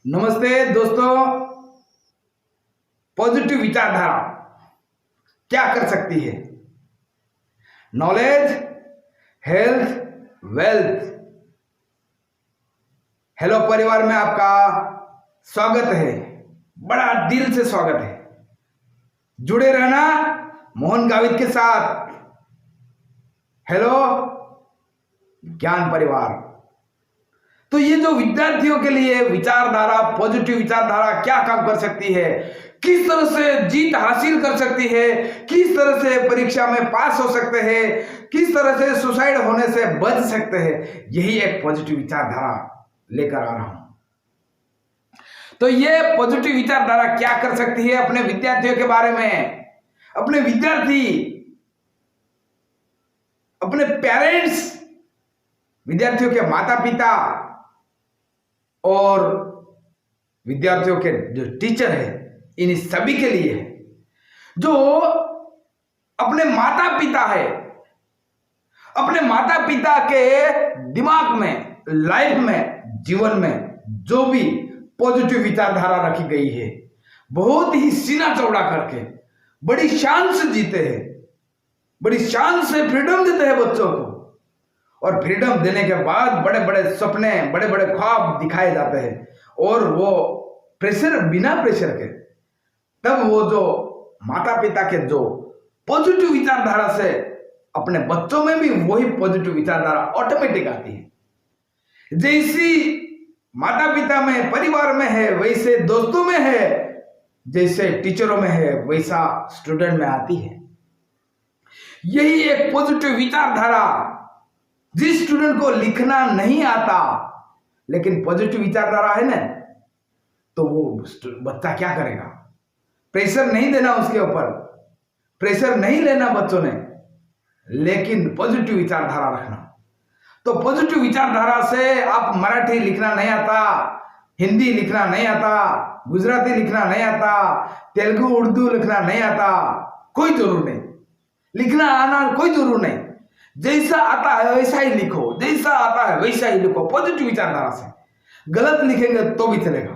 नमस्ते दोस्तों। पॉजिटिव विचारधारा क्या कर सकती है? Knowledge, health, wealth. हेलो परिवार में आपका स्वागत है, बड़ा दिल से स्वागत है। जुड़े रहना मोहन गावित के साथ। हेलो ज्ञान परिवार। तो ये जो विद्यार्थियों के लिए विचारधारा, पॉजिटिव विचारधारा क्या काम कर सकती है, किस तरह से जीत हासिल कर सकती है, किस तरह से परीक्षा में पास हो सकते हैं, किस तरह से सुसाइड होने से बच सकते हैं, यही एक पॉजिटिव विचारधारा लेकर आ रहा हूं। तो ये पॉजिटिव विचारधारा क्या कर सकती है अपने विद्यार्थियों के बारे में, अपने विद्यार्थी, अपने पेरेंट्स, विद्यार्थियों के माता पिता और विद्यार्थियों के जो टीचर है, इन सभी के लिए है। जो अपने माता पिता है, अपने माता पिता के दिमाग में, लाइफ में, जीवन में जो भी पॉजिटिव विचारधारा रखी गई है, बहुत ही सीना चौड़ा करके बड़ी शान से जीते हैं, बड़ी शान से फ्रीडम देते हैं बच्चों को। और फ्रीडम देने के बाद बड़े बड़े सपने, बड़े बड़े ख्वाब दिखाए जाते हैं, और वो प्रेशर, बिना प्रेशर के, तब वो जो माता पिता के जो पॉजिटिव विचारधारा से अपने बच्चों में भी वही पॉजिटिव विचारधारा ऑटोमेटिक आती है। जैसी माता पिता में, परिवार में है, वैसे दोस्तों में है, जैसे टीचरों में है, वैसा स्टूडेंट में आती है। यही एक पॉजिटिव विचारधारा। जिस स्टूडेंट को लिखना नहीं आता लेकिन पॉजिटिव विचारधारा है ना, तो वो बच्चा क्या करेगा? प्रेशर नहीं देना उसके ऊपर, प्रेशर नहीं लेना बच्चों ने, लेकिन पॉजिटिव विचारधारा रखना। तो पॉजिटिव विचारधारा से आप मराठी लिखना नहीं आता, हिंदी लिखना नहीं आता, गुजराती लिखना नहीं आता, तेलुगु उर्दू लिखना नहीं आता, कोई जरूर नहीं। लिखना आना कोई जरूर नहीं, जैसा आता है वैसा ही लिखो, जैसा आता है वैसा ही लिखो, पॉजिटिव विचारधारा से। गलत लिखेंगे तो भी चलेगा,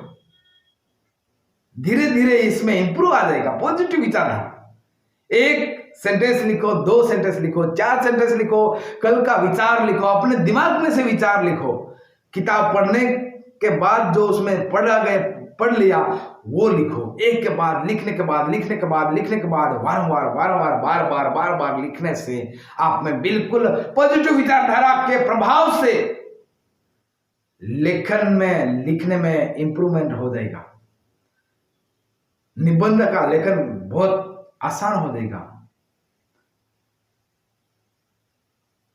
धीरे धीरे इसमें इंप्रूव आ जाएगा। पॉजिटिव विचारधारा, एक सेंटेंस लिखो, 2 सेंटेंस लिखो, 4 सेंटेंस लिखो, कल का विचार लिखो, अपने दिमाग में से विचार लिखो। किताब पढ़ने के बाद जो उसमें पढ़ लिया वो लिखो, एक के बाद लिखने के बाद, लिखने के बाद, लिखने के बाद, बार बार लिखने से आप में बिल्कुल पॉजिटिव विचारधारा के प्रभाव से लेखन में, लिखने में इंप्रूवमेंट हो जाएगा। निबंध का लेखन बहुत आसान हो जाएगा।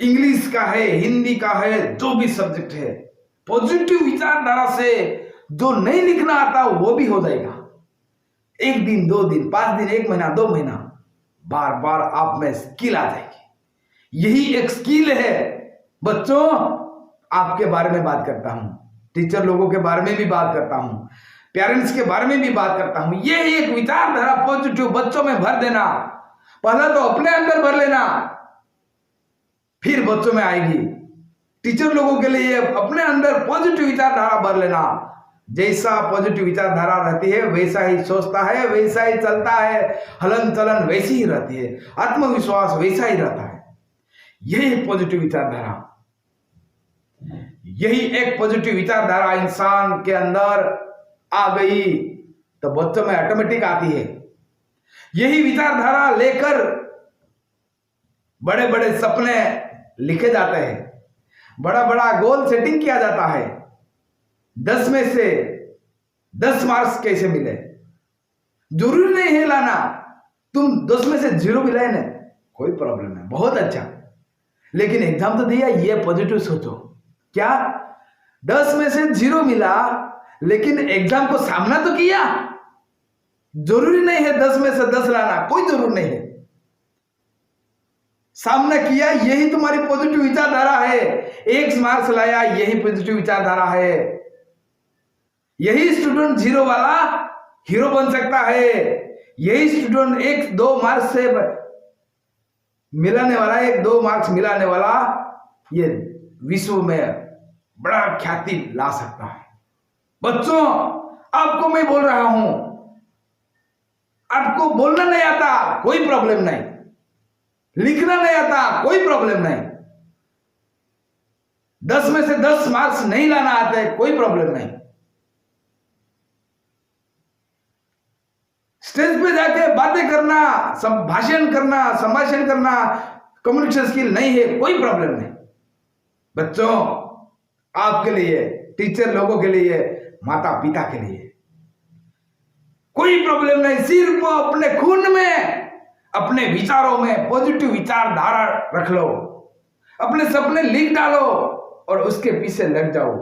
इंग्लिश का है, हिंदी का है, जो भी सब्जेक्ट है, पॉजिटिव विचारधारा से जो नहीं लिखना आता वो भी हो जाएगा। 1 दिन, 2 दिन, 5 दिन, 1 महीना, 2 महीना, बार बार आप में स्किल आ जाएगी। यही एक स्किल है। बच्चों, आपके बारे में बात करता हूं, टीचर लोगों के बारे में भी बात करता हूं, पेरेंट्स के बारे में भी बात करता हूं। यह एक विचारधारा पॉजिटिव बच्चों में भर देना। पहले तो अपने अंदर भर लेना, फिर बच्चों में आएगी। टीचर लोगों के लिए अपने अंदर पॉजिटिव विचारधारा भर लेना। जैसा पॉजिटिव विचारधारा रहती है वैसा ही सोचता है, वैसा ही चलता है, हलन चलन वैसी ही रहती है, आत्मविश्वास वैसा ही रहता है। यही पॉजिटिव विचारधारा, यही एक पॉजिटिव विचारधारा इंसान के अंदर आ गई तो बच्चों में ऑटोमेटिक आती है। यही विचारधारा लेकर बड़े बड़े सपने लिखे जाते हैं, बड़ा बड़ा गोल सेटिंग किया जाता है। 10 में से 10 मार्क्स कैसे मिले? जरूरी नहीं है लाना, तुम 10 में से 0 भी लाए ना, कोई प्रॉब्लम है, बहुत अच्छा, लेकिन एग्जाम तो दिया। ये पॉजिटिव सोचो। क्या 10 में से 0 मिला, लेकिन एग्जाम को सामना तो किया। जरूरी नहीं है 10 में से 10 लाना, कोई जरूर नहीं है, सामना किया, यही तुम्हारी पॉजिटिव विचारधारा है। 1 मार्क्स लाया, यही पॉजिटिव विचारधारा है। यही स्टूडेंट 0 वाला हीरो बन सकता है। यही स्टूडेंट 1-2 मार्क्स से मिलाने वाला, 1-2 मार्क्स मिलाने वाला, ये विश्व में बड़ा ख्याति ला सकता है। बच्चों, आपको मैं बोल रहा हूं, आपको बोलना नहीं आता कोई प्रॉब्लम नहीं, लिखना नहीं आता कोई प्रॉब्लम नहीं, 10 में से 10 मार्क्स नहीं लाना आता है कोई प्रॉब्लम नहीं, स्टेज पे जाके बातें करना, भाषण करना, संभाषण करना, कम्युनिकेशन स्किल नहीं है कोई प्रॉब्लम नहीं। बच्चों, आपके लिए, टीचर लोगों के लिए, माता पिता के लिए कोई प्रॉब्लम नहीं। सिर्फ अपने खून में, अपने विचारों में पॉजिटिव विचारधारा रख लो, अपने सपने लिख डालो और उसके पीछे लग जाओ।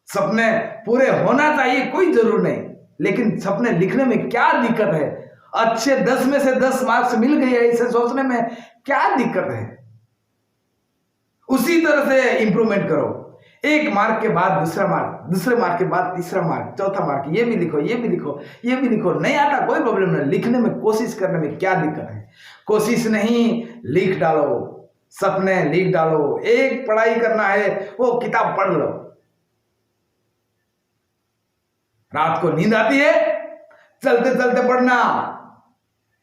सपने पूरे होना चाहिए कोई जरूर नहीं, लेकिन सपने लिखने में क्या दिक्कत है? अच्छे 10 में से 10 मार्क्स मिल गए ऐसे सोचने में क्या दिक्कत है? उसी तरह से इंप्रूवमेंट करो। एक मार्क के बाद दूसरा मार्क, दूसरे मार्क के बाद तीसरा मार्क, चौथा मार्क, ये भी लिखो, ये भी लिखो, ये भी लिखो। नहीं आता कोई प्रॉब्लम नहीं, लिखने में कोशिश करने में क्या दिक्कत है? कोशिश नहीं, लिख डालो, सपने लिख डालो। एक पढ़ाई करना है वो किताब पढ़ लो। रात को नींद आती है, चलते चलते पढ़ना,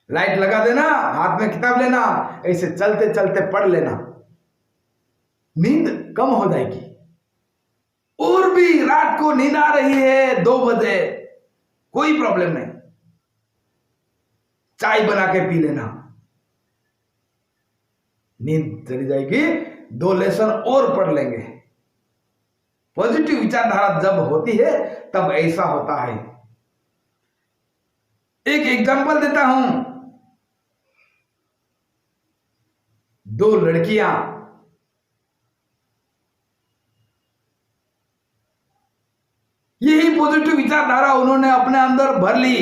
लाइट लगा देना, हाथ में किताब लेना, ऐसे चलते चलते पढ़ लेना, नींद कम हो जाएगी। और भी रात को नींद आ रही है 2 बजे, कोई प्रॉब्लम नहीं, चाय बना के पी लेना, नींद चली जाएगी, 2 लेसन और पढ़ लेंगे। पॉजिटिव विचारधारा जब होती है तब ऐसा होता है। एक एग्जांपल देता हूं। 2 लड़कियां यही पॉजिटिव विचारधारा उन्होंने अपने अंदर भर ली।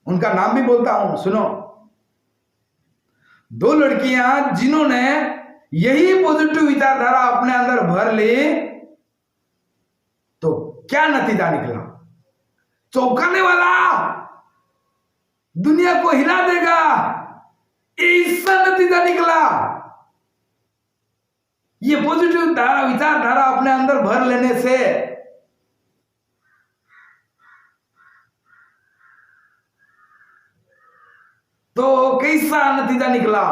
उनका नाम भी बोलता हूं, सुनो। 2 लड़कियां जिन्होंने यही पॉजिटिव विचारधारा अपने अंदर भर ली, तो क्या नतीजा निकला? चौंकाने वाला, दुनिया को हिला देगा, ऐसा नतीजा निकला। ये पॉजिटिव विचारधारा अपने अंदर भर लेने से तो कैसा नतीजा निकला?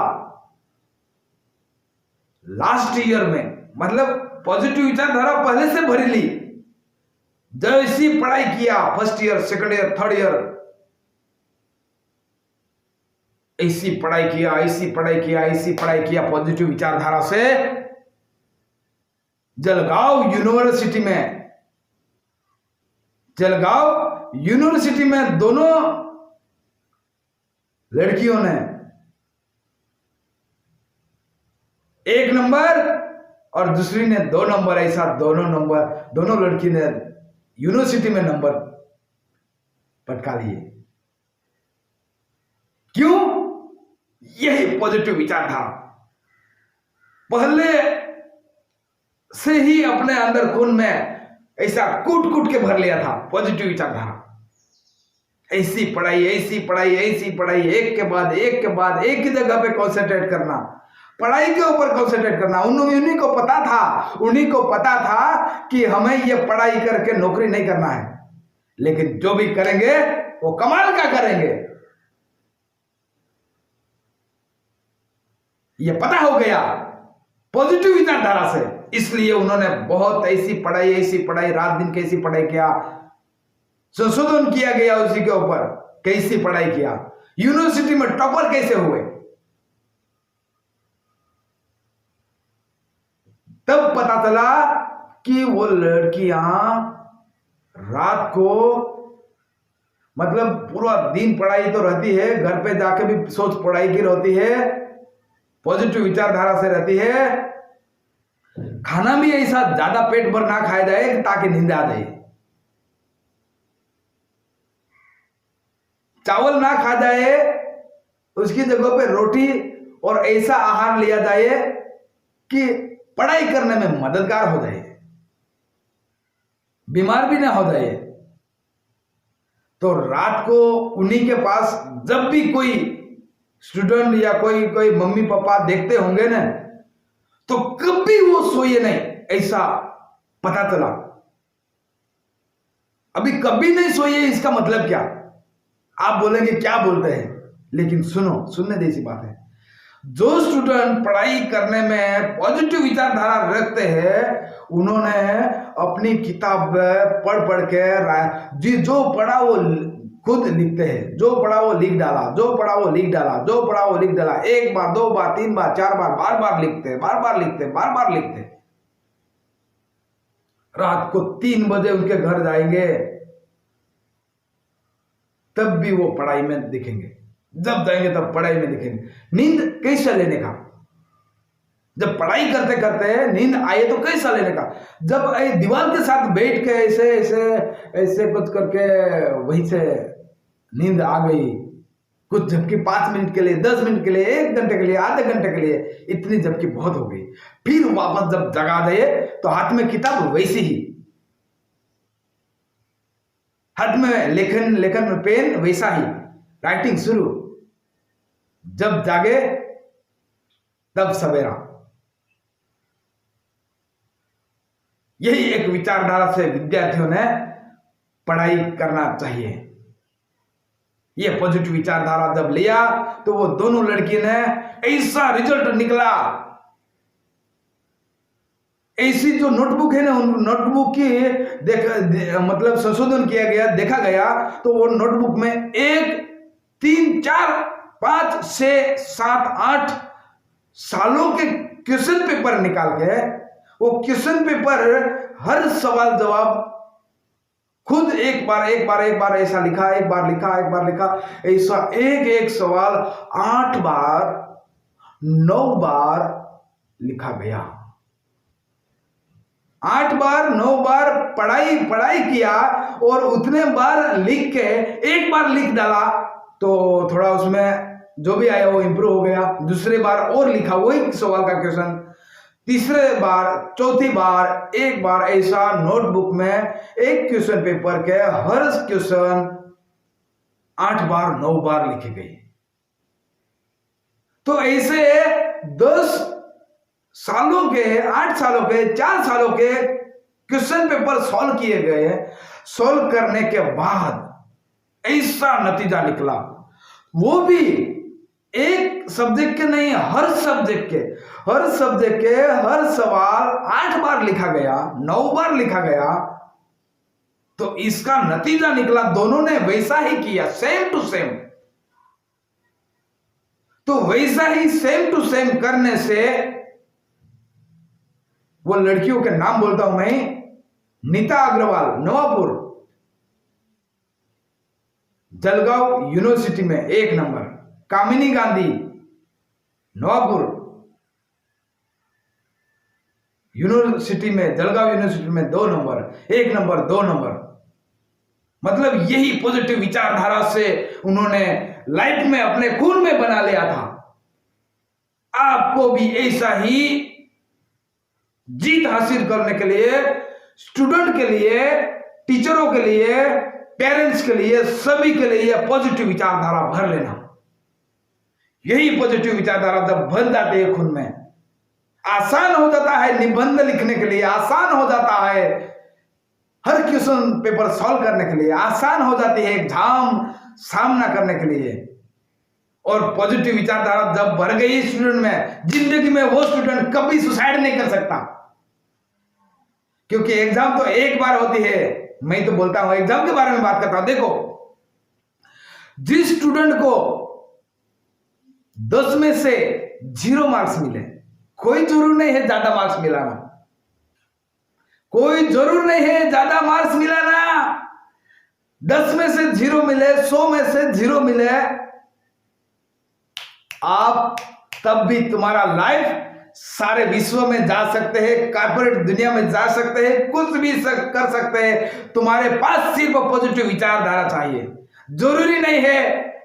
लास्ट ईयर में, मतलब पॉजिटिव विचारधारा पहले से भरी ली, जैसी पढ़ाई किया, first year, second year, third year, ऐसी पढ़ाई किया, ऐसी पढ़ाई किया, ऐसी पढ़ाई किया पॉजिटिव विचारधारा से, जलगांव यूनिवर्सिटी में दोनों लड़कियों ने 1 नंबर और दूसरी ने 2 नंबर, ऐसा दोनों लड़की ने यूनिवर्सिटी में नंबर पटका लिए। क्यों? यही पॉजिटिव विचारधारा पहले से ही अपने अंदर खून में ऐसा कूट के भर लिया था। पॉजिटिव विचारधारा, ऐसी पढ़ाई, ऐसी पढ़ाई, ऐसी पढ़ाई, एक के बाद एक ही जगह पे कंसंट्रेट करना, पढ़ाई के ऊपर कंसंट्रेट करना। उन्हीं को पता था कि हमें ये पढ़ाई करके नौकरी नहीं करना है, लेकिन जो भी करेंगे वो कमाल का करेंगे, ये पता हो गया पॉजिटिव विचारधारा से। इसलिए उन्होंने बहुत ऐसी पढ़ाई, रात दिन कैसी पढ़ाई किया, संशोधन किया गया उसी के ऊपर, कैसी पढ़ाई किया, यूनिवर्सिटी में टॉपर कैसे हुए। तब पता चला कि वो लड़कियां रात को, मतलब पूरा दिन पढ़ाई तो रहती है, घर पे जाके भी सोच पढ़ाई की रहती है, पॉजिटिव विचारधारा से रहती है, खाना भी ऐसा ज्यादा पेट भर ना खाया जाए ताकि नींद आ जाए, चावल ना खा जाए, उसकी जगह पे रोटी और ऐसा आहार लिया जाए कि पढ़ाई करने में मददगार हो जाए, बीमार भी ना हो जाए। तो रात को उन्हीं के पास जब भी कोई स्टूडेंट या कोई मम्मी पापा देखते होंगे ना, तो कभी वो सोए नहीं, ऐसा पता चला। अभी कभी नहीं सोइए, इसका मतलब क्या? आप बोलेंगे क्या बोलते हैं, लेकिन सुनो, सुनने जैसी बात है। जो स्टूडेंट पढ़ाई करने में पॉजिटिव विचारधारा रखते हैं, उन्होंने अपनी किताब पढ़ पढ़ के जो पढ़ा वो खुद लिखते हैं। जो पढ़ा वो लिख डाला, जो पढ़ा वो लिख डाला, जो पढ़ा वो लिख डाला। एक बार, दो बार, तीन बार, चार बार, बार बार लिखते, बार बार लिखते, बार बार लिखते। रात को 3 बजे उनके घर जाएंगे, तब भी वो पढ़ाई में दिखेंगे। जब जाएंगे तब पढ़ाई में दिखेंगे। नींद कैसे लेने का? जब पढ़ाई करते करते नींद आए तो कैसा लेने का? जब दीवार के साथ बैठ के ऐसे ऐसे ऐसे कुछ करके वहीं से नींद आ गई, कुछ झपकी 5 मिनट के लिए, 10 मिनट के लिए, 1 घंटे के लिए, आधे घंटे के लिए, इतनी झपकी बहुत हो गई। फिर वापस जब जगा दे तो हाथ में किताब वैसी ही, हाथ में लेखन पेन वैसा ही, राइटिंग शुरू। जब जागे तब सवेरा। यही एक विचारधारा से विद्यार्थियों ने पढ़ाई करना चाहिए। यह पॉजिटिव विचारधारा जब लिया तो वो दोनों लड़की ने ऐसा रिजल्ट निकला। ऐसी जो नोटबुक है ना, उन नोटबुक की मतलब संशोधन किया गया, देखा गया तो वो नोटबुक में 1, 3, 4, 5, 6, 7, 8 सालों के क्वेश्चन पेपर निकाल के, वो क्वेश्चन पेपर हर सवाल जवाब खुद एक बार ऐसा लिखा, एक बार लिखा, ऐसा एक सवाल 8 बार 9 बार लिखा गया। 8 बार 9 बार पढ़ाई किया और उतने बार लिख के एक बार लिख डाला तो थोड़ा उसमें जो भी आया वो इंप्रूव हो गया। दूसरे बार और लिखा वही सवाल का क्वेश्चन, तीसरे बार, चौथी बार, एक बार ऐसा नोटबुक में एक क्वेश्चन पेपर के हर क्वेश्चन 8 बार 9 बार लिखे गए। तो ऐसे 10 सालों के, 8 सालों के, 4 सालों के क्वेश्चन पेपर सॉल्व किए गए। सॉल्व करने के बाद ऐसा नतीजा निकला, वो भी एक सब्जेक्ट के नहीं, हर सब्जेक्ट के हर सवाल 8 बार लिखा गया, 9 बार लिखा गया। तो इसका नतीजा निकला दोनों ने वैसा ही किया, सेम टू सेम। तो वैसा ही सेम टू सेम करने से वो लड़कियों के नाम बोलता हूं मैं, नीता अग्रवाल नवापुर, जलगांव यूनिवर्सिटी में 1 नंबर, कामिनी गांधी नवापुर यूनिवर्सिटी में, जलगांव यूनिवर्सिटी में 2 नंबर, 1 नंबर, 2 नंबर। मतलब यही पॉजिटिव विचारधारा से उन्होंने लाइफ में अपने खून में बना लिया था। आपको भी ऐसा ही जीत हासिल करने के लिए, स्टूडेंट के लिए, टीचरों के लिए, पेरेंट्स के लिए, सभी के लिए पॉजिटिव विचारधारा भर लेना। यही पॉजिटिव विचारधारा जब भर जाती है खून में, आसान हो जाता है निबंध लिखने के लिए, आसान हो जाता है हर क्वेश्चन पेपर सॉल्व करने के लिए, आसान हो जाती है एग्जाम सामना करने के लिए। और पॉजिटिव विचारधारा जब भर गई स्टूडेंट में, जिंदगी में वो स्टूडेंट कभी सुसाइड नहीं कर सकता, क्योंकि एग्जाम तो एक बार होती है। मैं तो बोलता हूं, एग्जाम के बारे में बात करता हूं। देखो, जिस स्टूडेंट को 10 में से 0 मार्क्स मिले, कोई जरूर नहीं है ज्यादा मार्क्स मिलाना, कोई जरूर नहीं है ज्यादा मार्क्स मिलाना। 10 में से 0 मिले, 100 में से 0 मिले, आप तब भी तुम्हारा लाइफ सारे विश्व में जा सकते हैं, कॉर्पोरेट दुनिया में जा सकते हैं, कुछ भी कर सकते हैं। तुम्हारे पास सिर्फ पॉजिटिव विचारधारा चाहिए। जरूरी नहीं है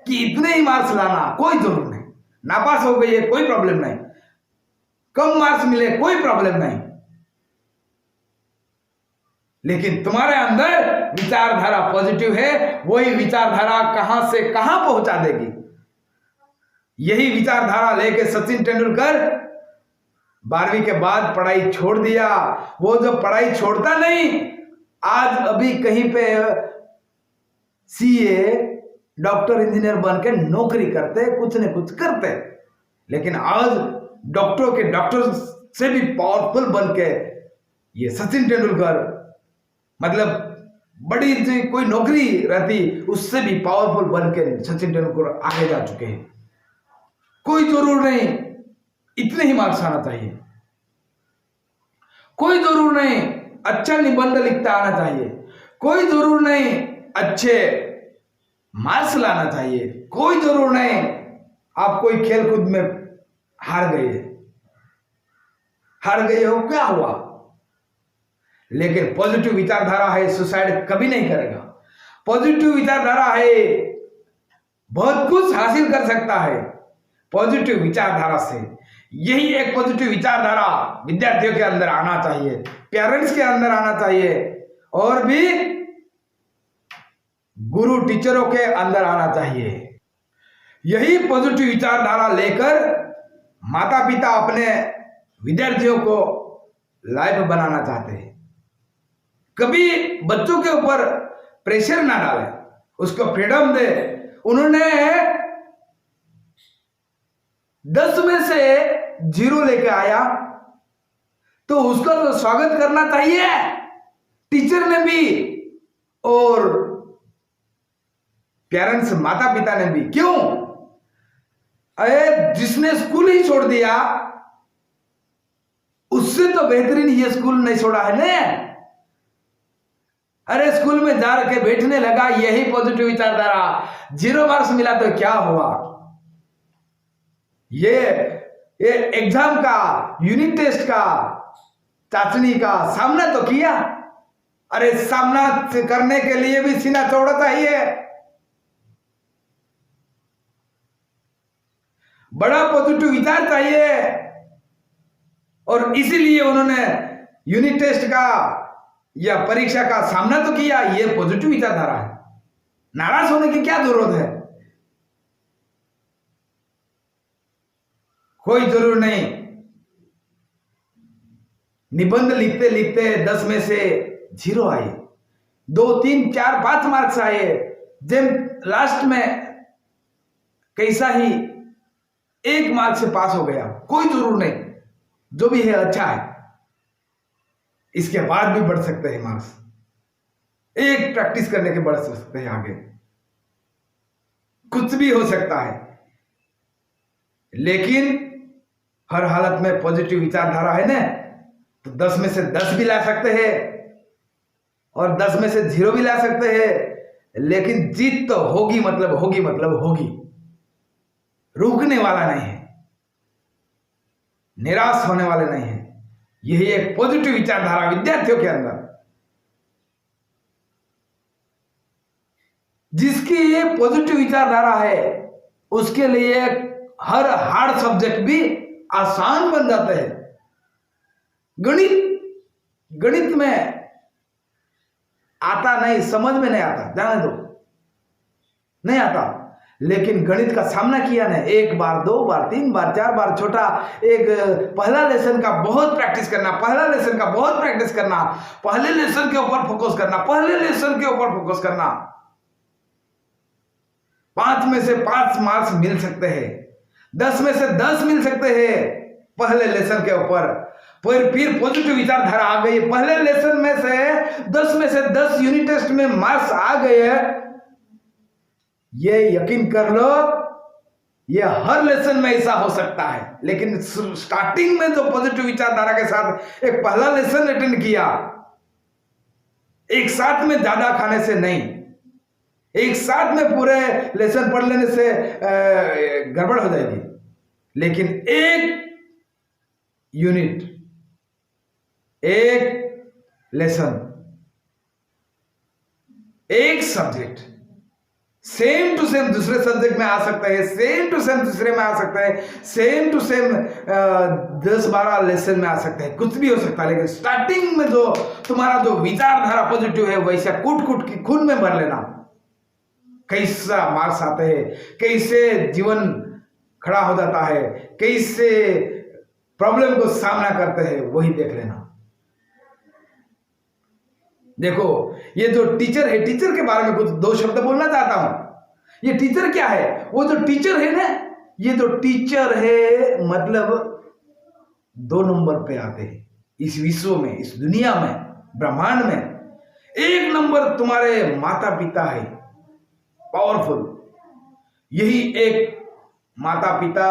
कि इतने ही मार्क्स लाना, कोई जरूर नहीं। नापास हो गई है कोई प्रॉब्लम नहीं, कम मार्क्स मिले कोई प्रॉब्लम नहीं, लेकिन तुम्हारे अंदर विचारधारा पॉजिटिव है। वही विचारधारा कहां से कहां पहुंचा देगी। यही विचारधारा लेके सचिन तेंदुलकर 12वीं के बाद पढ़ाई छोड़ दिया। वो जब पढ़ाई छोड़ता नहीं आज अभी कहीं पे सीए, डॉक्टर, इंजीनियर बन के नौकरी करते, कुछ न कुछ करते, लेकिन आज डॉक्टरों के डॉक्टर से भी पावरफुल बन के ये सचिन तेंदुलकर, मतलब बड़ी कोई नौकरी रहती उससे भी पावरफुल बन के सचिन तेंदुलकर आगे जा चुके हैं। कोई जरूर नहीं इतने ही मार्क्स आना चाहिए, कोई जरूर नहीं अच्छा निबंध लिखता आना चाहिए, कोई जरूर नहीं अच्छे मार्क्स लाना चाहिए, कोई जरूर नहीं आप कोई खेल कूद में हार गए हो क्या हुआ, लेकिन पॉजिटिव विचारधारा है सुसाइड कभी नहीं करेगा। पॉजिटिव विचारधारा है बहुत कुछ हासिल कर सकता है पॉजिटिव विचारधारा से। यही एक पॉजिटिव विचारधारा विद्यार्थियों के अंदर आना चाहिए, पेरेंट्स के अंदर आना चाहिए, और भी गुरु टीचरों के अंदर आना चाहिए। यही पॉजिटिव विचारधारा लेकर माता पिता अपने विद्यार्थियों को लाइफ बनाना चाहते हैं। कभी बच्चों के ऊपर प्रेशर ना डाले, उसको फ्रीडम दे। उन्होंने 10 में से 0 लेके आया तो उसका तो स्वागत करना चाहिए टीचर ने भी और पेरेंट्स माता पिता ने भी। क्यों? अरे जिसने स्कूल ही छोड़ दिया उससे तो बेहतरीन ये स्कूल नहीं छोड़ा है ने। अरे स्कूल में जा के बैठने लगा, यही पॉजिटिव विचारधारा। 0 मार्क्स मिला तो क्या हुआ? ये एग्जाम का, यूनिट टेस्ट का, चाचनी का सामना तो किया। अरे सामना करने के लिए भी सीना चौड़ा चाहिए, बड़ा पॉजिटिव विचार चाहिए, और इसीलिए उन्होंने यूनिट टेस्ट का या परीक्षा का सामना तो किया। ये पॉजिटिव विचारधारा है। नाराज होने की क्या जरूरत है? कोई जरूर नहीं निबंध लिखते लिखते 10 में से 0 आए, 2, 3, 4, 5 मार्क्स आए, जब लास्ट में कैसा ही 1 मार्क से पास हो गया, कोई जरूर नहीं, जो भी है अच्छा है, इसके बाद भी बढ़ सकते हैं मार्क्स, एक प्रैक्टिस करने के बढ़ सकते हैं आगे, कुछ भी हो सकता है। लेकिन हर हालत में पॉजिटिव विचारधारा है ना, तो 10 में से 10 भी ला सकते हैं और 10 में से 0 भी ला सकते हैं, लेकिन जीत तो होगी, मतलब होगी, रुकने वाला नहीं है, निराश होने वाले नहीं है। यही एक पॉजिटिव विचारधारा विद्यार्थियों के अंदर, जिसकी ये पॉजिटिव विचारधारा है उसके लिए हर हार्ड सब्जेक्ट भी आसान बन जाते हैं। गणित में आता नहीं, समझ में नहीं आता, जाने दो, नहीं आता, लेकिन गणित का सामना किया ना, 1 बार, 2 बार, 3 बार, 4 बार, छोटा एक पहला लेसन का बहुत प्रैक्टिस करना, पहले लेसन के ऊपर फोकस करना, 5 में से 5 मार्क्स मिल सकते हैं, 10 में से 10 मिल सकते हैं पहले लेसन के ऊपर। फिर पॉजिटिव विचारधारा आ गई, पहले लेसन में से 10 में से 10 यूनिट टेस्ट में मार्क्स आ गए, ये यकीन कर लो, ये हर लेसन में ऐसा हो सकता है। लेकिन स्टार्टिंग में जो पॉजिटिव विचारधारा के साथ एक पहला लेसन अटेंड किया, एक साथ में ज्यादा खाने से नहीं, एक साथ में पूरे लेसन पढ़ लेने से गड़बड़ हो जाएगी, लेकिन एक यूनिट, एक लेसन, एक सब्जेक्ट सेम टू सेम दूसरे सब्जेक्ट में आ सकता है, सेम टू सेम तीसरे में आ सकता है, सेम टू सेम 10-12 लेसन में आ सकता है, कुछ भी हो सकता है। लेकिन स्टार्टिंग में जो तुम्हारा जो विचारधारा पॉजिटिव है, वैसा कूट की खून में भर लेना। कैसा मार्क्स आते हैं, कैसे जीवन खड़ा हो जाता है, कैसे प्रॉब्लम को सामना करते हैं, वही देख लेना। देखो, ये जो टीचर है, टीचर के बारे में कुछ दो शब्द बोलना चाहता हूं। ये टीचर क्या है? वो जो टीचर है ना, ये जो टीचर है मतलब 2 नंबर पे आते हैं इस विश्व में, इस दुनिया में, ब्रह्मांड में। 1 नंबर तुम्हारे माता पिता है, पावरफुल। यही एक माता पिता,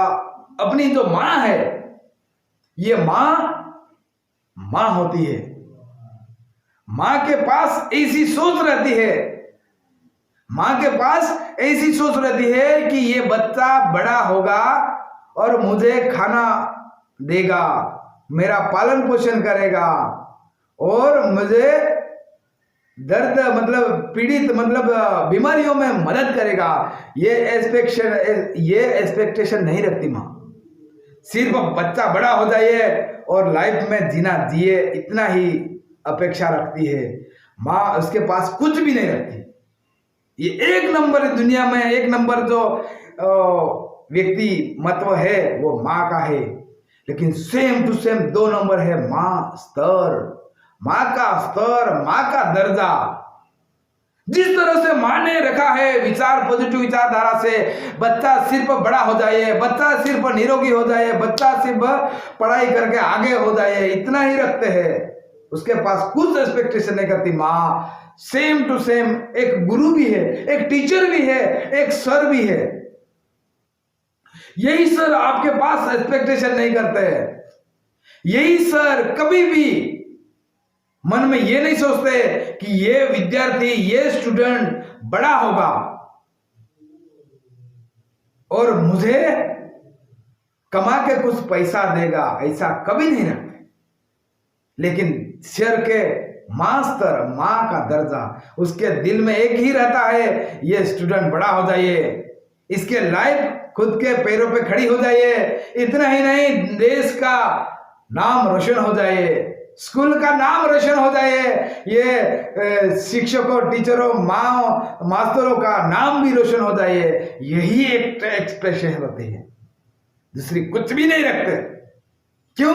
अपनी जो मां है, ये मां होती है। मां के पास ऐसी सोच रहती है, मां के पास ऐसी सोच रहती है कि ये बच्चा बड़ा होगा और मुझे खाना देगा, मेरा पालन पोषण करेगा और मुझे दर्द मतलब पीड़ित मतलब बीमारियों में मदद करेगा। ये एक्सपेक्टेशन नहीं रखती मां। सिर्फ बच्चा बड़ा हो जाए और लाइफ में जीना जिए, इतना ही अपेक्षा रखती है मां। उसके पास कुछ भी नहीं रखती। ये 1 नंबर दुनिया में, 1 नंबर जो व्यक्ति महत्व है वो मां का है। लेकिन सेम टू सेम 2 नंबर है मां स्तर, मां का स्तर, मां का दर्जा। जिस तरह से मां ने रखा है विचार, पॉजिटिव विचारधारा से, बच्चा सिर्फ बड़ा हो जाए, बच्चा सिर्फ निरोगी हो जाए, बच्चा सिर्फ पढ़ाई करके आगे हो जाए, इतना ही रखते हैं। उसके पास कुछ एक्सपेक्टेशन नहीं करती मां। सेम टू सेम एक गुरु भी है, एक टीचर भी है, एक सर भी है। यही सर आपके पास एक्सपेक्टेशन नहीं करते हैं। यही सर कभी भी मन में ये नहीं सोचते कि ये विद्यार्थी, ये स्टूडेंट बड़ा होगा और मुझे कमा के कुछ पैसा देगा, ऐसा कभी नहीं रखते। लेकिन सर के मास्टर, मां का दर्जा, उसके दिल में एक ही रहता है, ये स्टूडेंट बड़ा हो जाइए, इसके लाइफ खुद के पैरों पे खड़ी हो जाइए। इतना ही नहीं, देश का नाम रोशन हो जाए, स्कूल का नाम रोशन हो जाए। ये शिक्षकों, टीचरों, मास्टरों का नाम भी रोशन हो जाए। यही एक एक्सप्रेशन होती है, दूसरी कुछ भी नहीं रखते। क्यों?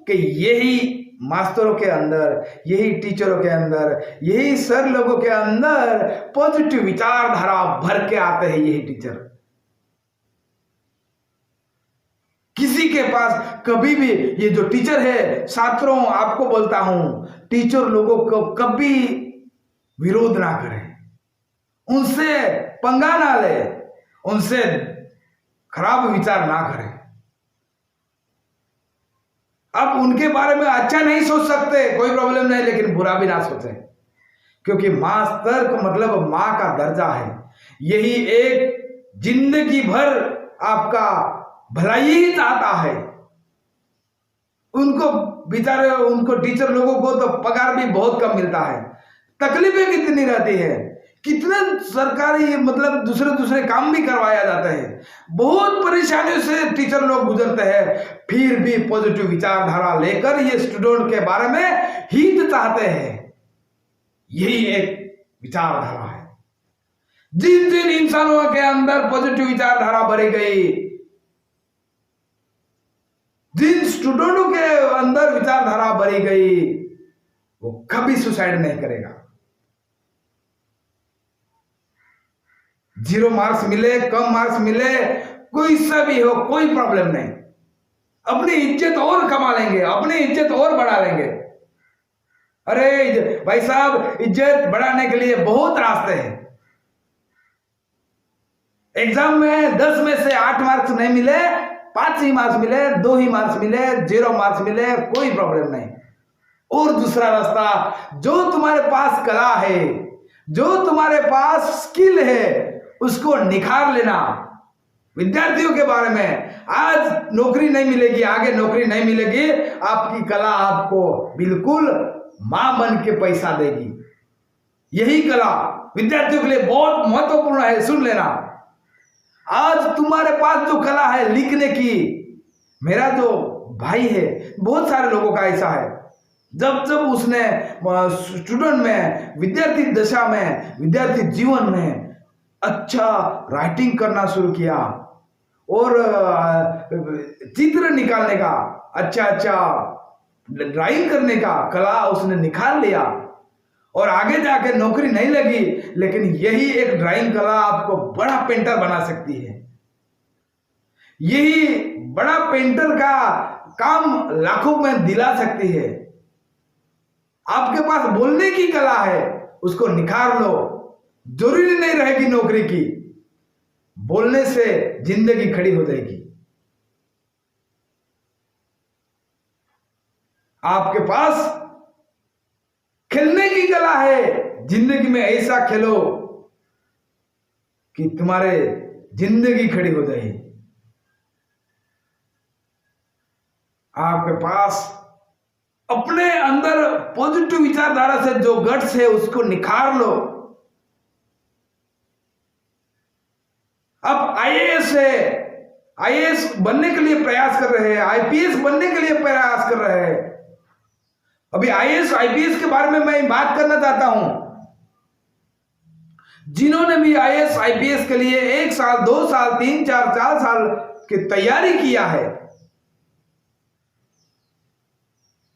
कि यही मास्टरों के अंदर, यही टीचरों के अंदर, यही सर लोगों के अंदर पॉजिटिव विचारधारा भर के आते हैं। यही टीचर किसी के पास कभी भी, ये जो टीचर है, छात्रों आपको बोलता हूं, टीचर लोगों को कभी विरोध ना करें, उनसे पंगा ना ले, उनसे खराब विचार ना करें। आप उनके बारे में अच्छा नहीं सोच सकते, कोई प्रॉब्लम नहीं, लेकिन बुरा भी ना सोचें, क्योंकि मास्टर का मतलब मां का दर्जा है। यही एक जिंदगी भर आपका भलाई ही चाहता है। उनको बेचारे, उनको टीचर लोगों को तो पगार भी बहुत कम मिलता है, तकलीफें कितनी रहती है, कितने सरकारी मतलब दूसरे काम भी करवाया जाता है, बहुत परेशानियों से टीचर लोग गुजरते हैं। फिर भी पॉजिटिव विचारधारा लेकर ये स्टूडेंट के बारे में हित चाहते हैं। यही एक विचारधारा है। जिन जिन इंसानों के अंदर पॉजिटिव विचारधारा भरी गई, जिन स्टूडेंटों के अंदर विचारधारा भरी गई, वो कभी सुसाइड नहीं करेगा। 0 मार्क्स मिले, कम मार्क्स मिले, कोई सा भी हो, कोई प्रॉब्लम नहीं। अपनी इज्जत और कमा लेंगे, अपनी इज्जत और बढ़ा लेंगे। अरे भाई साहब, इज्जत बढ़ाने के लिए बहुत रास्ते हैं। एग्जाम में 10 में से 8 मार्क्स नहीं मिले, 5 ही मार्क्स मिले, 2 ही मार्क्स मिले, 0 मार्क्स मिले, कोई प्रॉब्लम नहीं। और दूसरा रास्ता, जो तुम्हारे पास कला है, जो तुम्हारे पास स्किल है, उसको निखार लेना। विद्यार्थियों के बारे में, आज नौकरी नहीं मिलेगी, आगे नौकरी नहीं मिलेगी, आपकी कला आपको बिल्कुल मां बन के पैसा देगी। यही कला विद्यार्थियों के लिए बहुत महत्वपूर्ण है, सुन लेना। आज तुम्हारे पास जो कला है लिखने की, मेरा जो भाई है, बहुत सारे लोगों का ऐसा है, जब जब उसने स्टूडेंट में, विद्यार्थी दशा में, विद्यार्थी जीवन में अच्छा राइटिंग करना शुरू किया और चित्र निकालने का, अच्छा ड्राइंग करने का कला उसने निकाल लिया, और आगे जाके नौकरी नहीं लगी, लेकिन यही एक ड्राइंग कला आपको बड़ा पेंटर बना सकती है। यही बड़ा पेंटर का काम लाखों में दिला सकती है। आपके पास बोलने की कला है, उसको निखार लो। जरूरी नहीं रहेगी नौकरी की, बोलने से जिंदगी खड़ी हो जाएगी। आपके पास खेलने की कला है, जिंदगी में ऐसा खेलो कि तुम्हारे जिंदगी खड़ी हो जाए। आपके पास अपने अंदर पॉजिटिव विचारधारा से जो गट्स है उसको निखार लो। अब आईएएस है, आईएएस बनने के लिए प्रयास कर रहे हैं, आईपीएस बनने के लिए प्रयास कर रहे हैं। अभी आईएएस आईपीएस के बारे में मैं बात करना चाहता हूं। जिन्होंने भी आईएएस आईपीएस के लिए 1 साल 2 साल 3 4 4 साल की तैयारी किया है,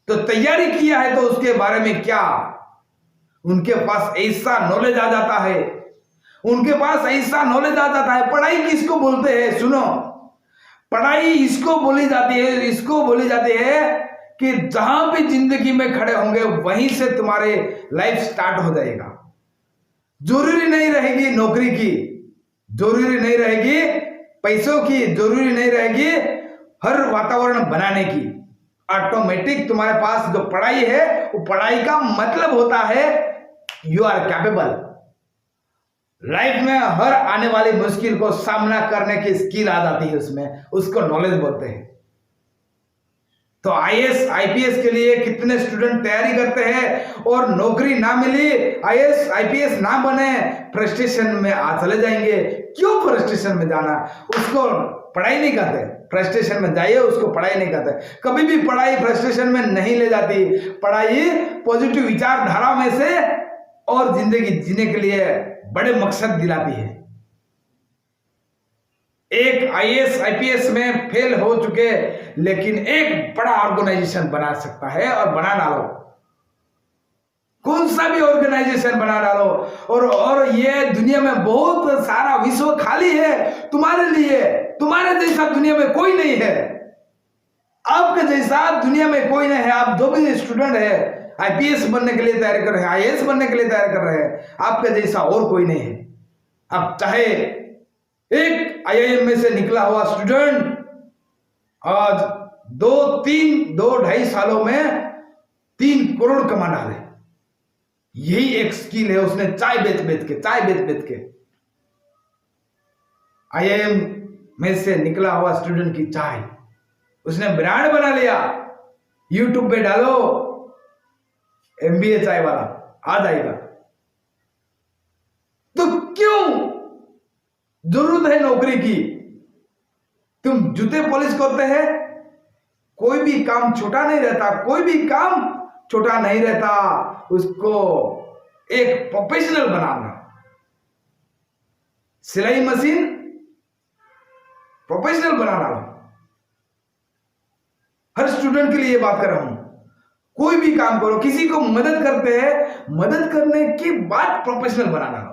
तो तैयारी किया है तो उसके बारे में क्या, उनके पास ऐसा नॉलेज आ जाता है, उनके पास ऐसा नॉलेज आ जाता है। पढ़ाई किसको बोलते हैं? सुनो, पढ़ाई इसको बोली जाती है, इसको बोली जाती है कि जहां भी जिंदगी में खड़े होंगे वहीं से तुम्हारे लाइफ स्टार्ट हो जाएगा। जरूरी नहीं रहेगी नौकरी की, जरूरी नहीं रहेगी पैसों की, जरूरी नहीं रहेगी हर वातावरण बनाने की। ऑटोमेटिक तुम्हारे पास जो पढ़ाई है, वो पढ़ाई का मतलब होता है यू आर कैपेबल। लाइफ में हर आने वाली मुश्किल को सामना करने की स्किल आ जाती है उसमें, उसको नॉलेज बोलते हैं। तो आईएएस आईपीएस के लिए कितने स्टूडेंट तैयारी करते हैं और नौकरी ना मिली, आईएएस आईपीएस ना बने, फ्रस्ट्रेशन में चले जाएंगे। क्यों फ्रस्ट्रेशन में जाना? उसको पढ़ाई नहीं करते, फ्रस्ट्रेशन में जाइए, उसको पढ़ाई नहीं करते। कभी भी पढ़ाई फ्रस्ट्रेशन में नहीं ले जाती। पढ़ाई पॉजिटिव विचारधारा में से और जिंदगी जीने के लिए बड़े मकसद दिलाती है। एक आईएएस आईपीएस में फेल हो चुके, लेकिन एक बड़ा ऑर्गेनाइजेशन बना सकता है, और बना डालो, कौन सा भी ऑर्गेनाइजेशन बना डालो। और ये दुनिया में बहुत सारा विश्व खाली है तुम्हारे लिए। तुम्हारे जैसा दुनिया में कोई नहीं है, आपके जैसा दुनिया में कोई नहीं है। आप जो भी स्टूडेंट है, आईपीएस बनने के लिए तैयारी कर रहे हैं, आईएएस बनने के लिए तैयारी कर रहे हैं, आपके जैसा और कोई नहीं है। आप चाहे एक आईआईएम में से निकला हुआ स्टूडेंट आज 2-2.5 सालों में 3 करोड़ कमा डाले, यही एक स्किल है। उसने चाय बेच बेच के आईआईएम में से निकला हुआ स्टूडेंट की चाय उसने ब्रांड बना लिया। यूट्यूब पे डालो एमबीए चाय वाला, आ जाएगा। तो क्यों जरूरत है नौकरी की? तुम जूते पॉलिश करते हैं, कोई भी काम छोटा नहीं रहता, कोई भी काम छोटा नहीं रहता। उसको एक प्रोफेशनल बनाना। सिलाई मशीन प्रोफेशनल बना डालो। हर स्टूडेंट के लिए ये बात कर रहा हूं। कोई भी काम करो, किसी को मदद करते हैं, मदद करने की बात प्रोफेशनल बना डालो।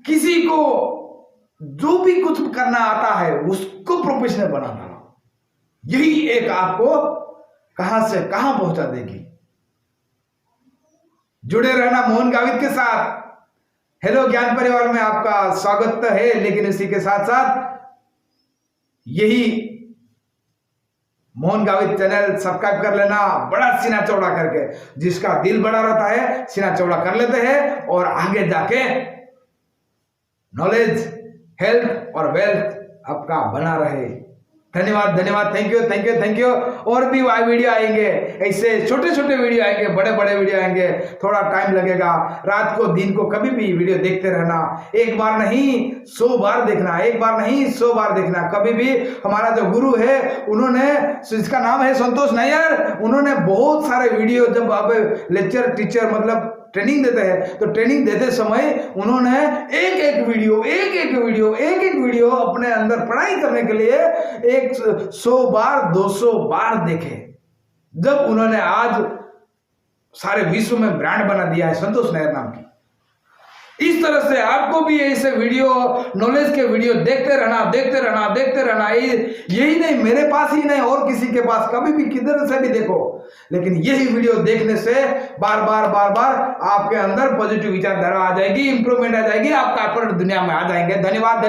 किसी को जो भी कुछ करना आता है उसको प्रोफेशनल बना डालो। यही एक आपको कहां से कहां पहुंचा देगी। जुड़े रहना मोहन गावित के साथ। हेलो ज्ञान परिवार में आपका स्वागत है, लेकिन इसी के साथ साथ यही मोहन गावित चैनल सब्सक्राइब कर लेना, बड़ा सीना चौड़ा करके। जिसका दिल बड़ा रहता है सीना चौड़ा कर लेते हैं, और आगे जाके नॉलेज, हेल्थ और वेल्थ आपका बना रहे। धन्यवाद धन्यवाद, थैंक यू। और भी वीडियो आएंगे, ऐसे छोटे छोटे वीडियो आएंगे, बड़े बड़े वीडियो आएंगे। थोड़ा टाइम लगेगा, रात को दिन को कभी भी वीडियो देखते रहना। एक बार नहीं 100 बार देखना, एक बार नहीं 100 बार देखना। कभी भी हमारा जो गुरु है, उन्होंने, जिसका नाम है संतोष नायर, उन्होंने बहुत सारे वीडियो, जब आप लेक्चर टीचर मतलब ट्रेनिंग देते हैं, तो ट्रेनिंग देते समय उन्होंने एक एक वीडियो अपने अंदर पढ़ाई करने के लिए 100 बार 200 बार देखे। जब उन्होंने आज सारे विश्व में ब्रांड बना दिया है संतोष नायर नाम की। इस तरह से आपको भी ऐसे वीडियो, नॉलेज के वीडियो देखते रहना। यही नहीं, मेरे पास ही नहीं और किसी के पास, कभी भी किधर से भी देखो, लेकिन यही वीडियो देखने से बार बार आपके अंदर पॉजिटिव विचारधारा आ जाएगी, इंप्रूवमेंट आ जाएगी, आप कॉर्पोरेट दुनिया में आ जाएंगे। धन्यवाद।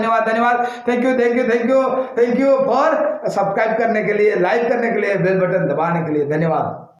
थैंक यू फॉर सब्सक्राइब करने के लिए, लाइक करने के लिए, बेल बटन दबाने के लिए। धन्यवाद।